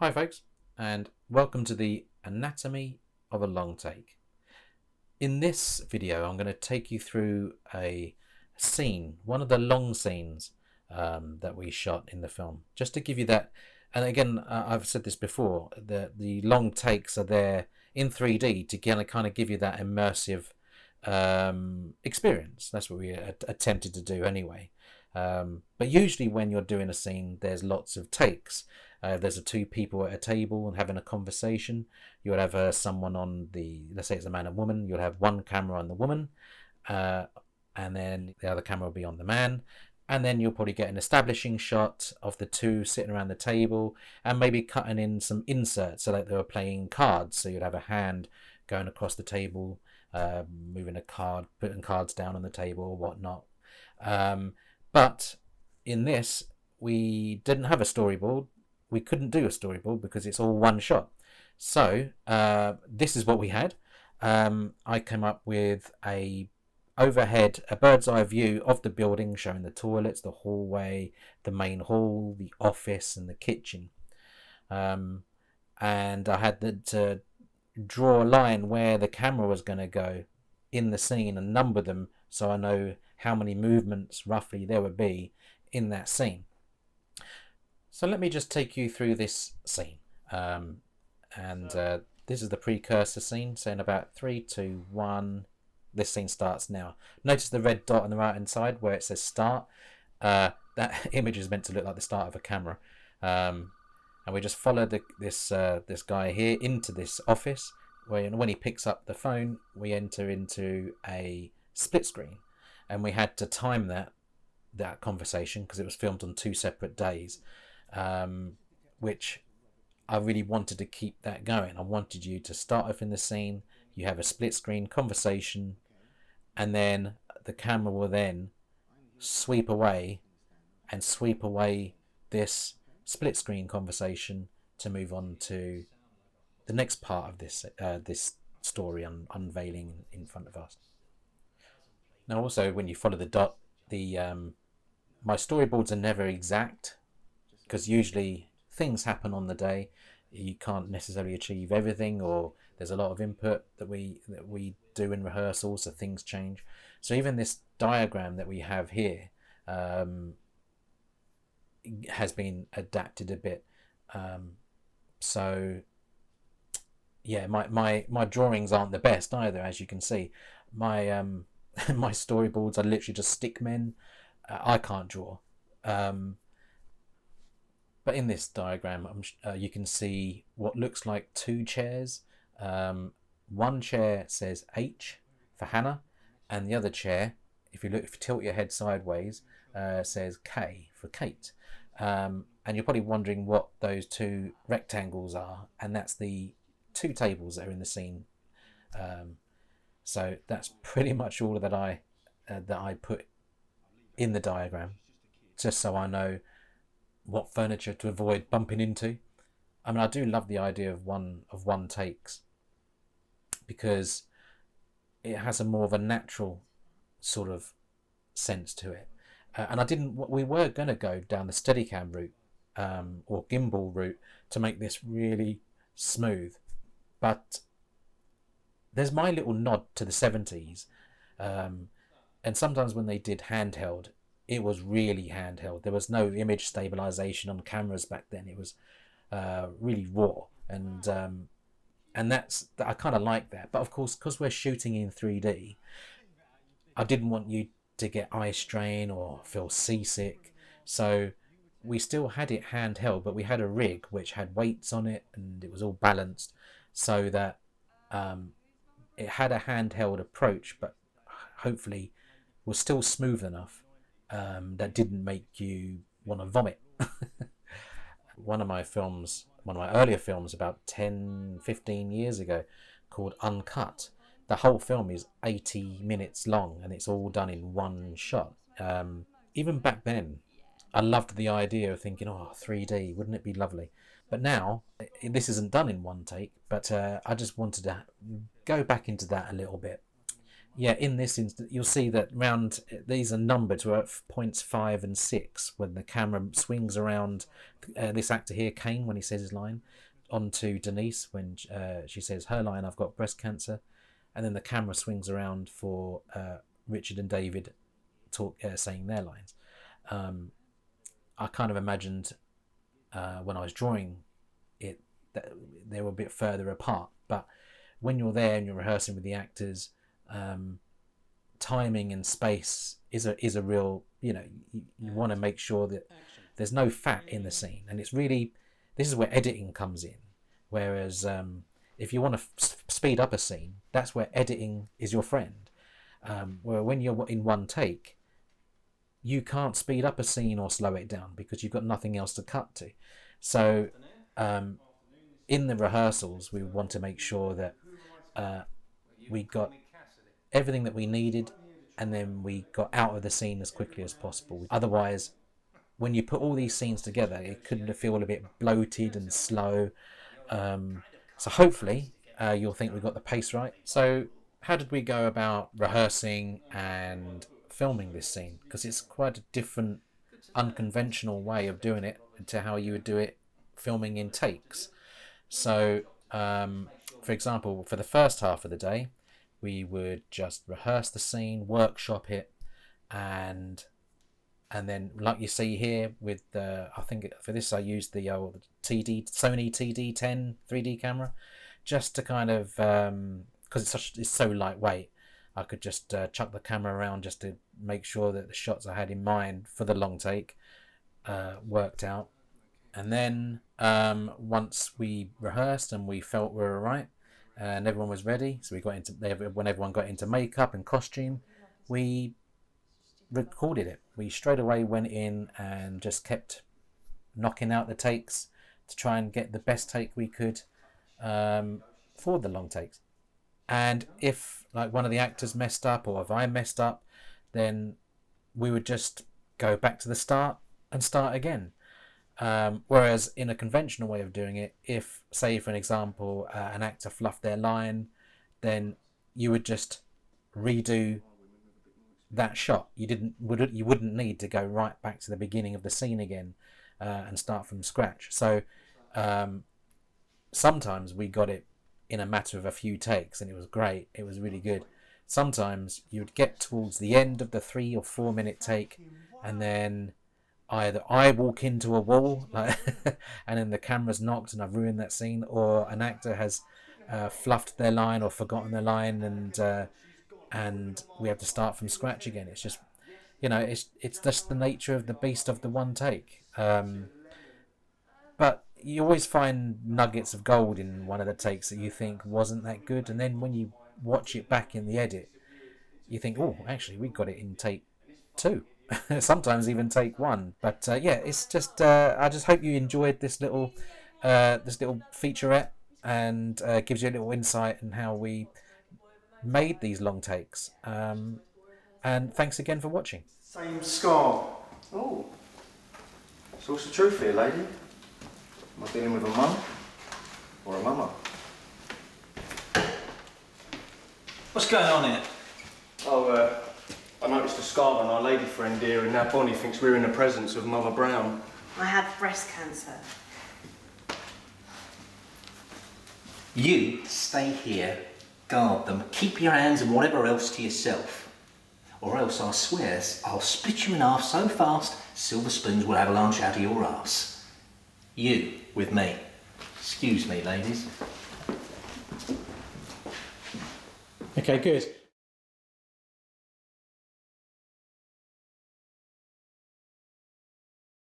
Hi folks, and welcome to the anatomy of a long take. In this video I'm going to take you through a scene, one of the long scenes that we shot in the film, just to give you that. And again, I've said this before, the long takes are there in 3D to kind of give you that immersive experience. That's what we attempted to do anyway. But usually when you're doing a scene, there's lots of takes. There's two people at a table and having a conversation. You would have someone on let's say it's a man and woman, you'll have one camera on the woman, and then the other camera will be on the man. And then you'll probably get an establishing shot of the two sitting around the table and maybe cutting in some inserts so that they were playing cards. So you'd have a hand going across the table, moving a card, putting cards down on the table or whatnot. But in this, we didn't have a storyboard. We couldn't do a storyboard because it's all one shot. So this is what we had. I came up with a bird's eye view of the building, showing the toilets, the hallway, the main hall, the office, and the kitchen. And I had to draw a line where the camera was going to go in the scene and number them so I know how many movements roughly there would be in that scene. So let me just take you through this scene. This is the precursor scene, so in about 3, 2, 1, this scene starts now. Notice the red dot on the right hand side where it says start. That image is meant to look like the start of a camera. And we just follow this guy here into this office, where when he picks up the phone, we enter into a split screen. And we had to time that conversation because it was filmed on 2 separate days, which I really wanted to keep that going. I wanted you to start off in the scene, you have a split screen conversation, and then the camera will then sweep away this split screen conversation to move on to the next part of this story unveiling in front of us. Now also, when you follow the dot, my storyboards are never exact because usually things happen on the day. You can't necessarily achieve everything, or there's a lot of input that we do in rehearsals, so things change. So even this diagram that we have here has been adapted a bit. So yeah, my drawings aren't the best either, as you can see. My my storyboards are literally just stick men. I can't draw. But in this diagram, you can see what looks like 2 chairs. One chair says H for Hannah, and the other chair, if you tilt your head sideways, says K for Kate. And you're probably wondering what those 2 rectangles are, and that's the 2 tables that are in the scene. So that's pretty much all that I put in the diagram, just so I know what furniture to avoid bumping into. I mean, I do love the idea of one takes because it has a more of a natural sort of sense to it. And we were going to go down the Steadicam route or gimbal route to make this really smooth, but there's my little nod to the 70s, and sometimes when they did handheld, it was really handheld. There was no image stabilization on cameras back then. It was really raw, and I kind of like that. But of course, because we're shooting in 3D, I didn't want you to get eye strain or feel seasick. So we still had it handheld, but we had a rig which had weights on it, and it was all balanced so that it had a handheld approach, but hopefully was still smooth enough that didn't make you want to vomit. One of my earlier films about 10-15 years ago, called Uncut, the whole film is 80 minutes long and it's all done in one shot. Even back then I loved the idea of thinking, 3D, wouldn't it be lovely? But now this isn't done in one take, but I just wanted to go back into that a little bit. Yeah, in this instance, you'll see that round these are numbered to points 5 and 6 when the camera swings around this actor here, Kane, when he says his line, onto Denise when she says her line, "I've got breast cancer," and then the camera swings around for Richard and David saying their lines. I kind of imagined when I was drawing it that they were a bit further apart, but when you're there and you're rehearsing with the actors, timing and space is a real, you want to make sure that there's no fat in the scene, and it's really, this is where editing comes in. Whereas if you want to speed up a scene, that's where editing is your friend. Where when you're in one take, you can't speed up a scene or slow it down because you've got nothing else to cut to. So in the rehearsals, we want to make sure that we got everything that we needed, and then we got out of the scene as quickly as possible. Otherwise, when you put all these scenes together, it could feel a bit bloated and slow. So hopefully you'll think we got the pace right. So how did we go about rehearsing and filming this scene? Because it's quite a different, unconventional way of doing it to how you would do it filming in takes. So for example, for the first half of the day, we would just rehearse the scene, workshop it, and then, like you see here with the, I think for this I used the Sony TD10 3D camera, just to kind of because it's so lightweight, I could just chuck the camera around just to make sure that the shots I had in mind for the long take worked out. And then once we rehearsed and we felt we were right and everyone was ready, so we got into, when everyone got into makeup and costume, we recorded it. We straight away went in and just kept knocking out the takes to try and get the best take we could for the long takes. And if like one of the actors messed up, or if I messed up, then we would just go back to the start and start again. Whereas in a conventional way of doing it, if, say for an example, an actor fluffed their line, then you would just redo that shot. You wouldn't need to go right back to the beginning of the scene again and start from scratch. So sometimes we got it in a matter of a few takes, and it was great. It was really good. Sometimes you'd get towards the end of the 3 or 4 minute take, and then either I walk into a wall and then the camera's knocked and I've ruined that scene, or an actor has fluffed their line or forgotten their line, and we have to start from scratch again. It's just, it's just the nature of the beast of the one take. But you always find nuggets of gold in one of the takes that you think wasn't that good, and then when you watch it back in the edit, you think, oh, actually we got it in take 2. Sometimes even take 1. But yeah, it's just I just hope you enjoyed this little featurette, and gives you a little insight in how we made these long takes. And thanks again for watching. Same scar. Oh, so what's the truth here, lady? Am I dealing with a mum or a mama? What's going on here? Oh, I noticed a scar on our lady friend here, and now Bonnie thinks we're in the presence of Mother Brown. I had breast cancer. You stay here, guard them, keep your hands and whatever else to yourself. Or else I swear I'll split you in half so fast, silver spoons will avalanche out of your arse. You with me. Excuse me, ladies. Okay, good.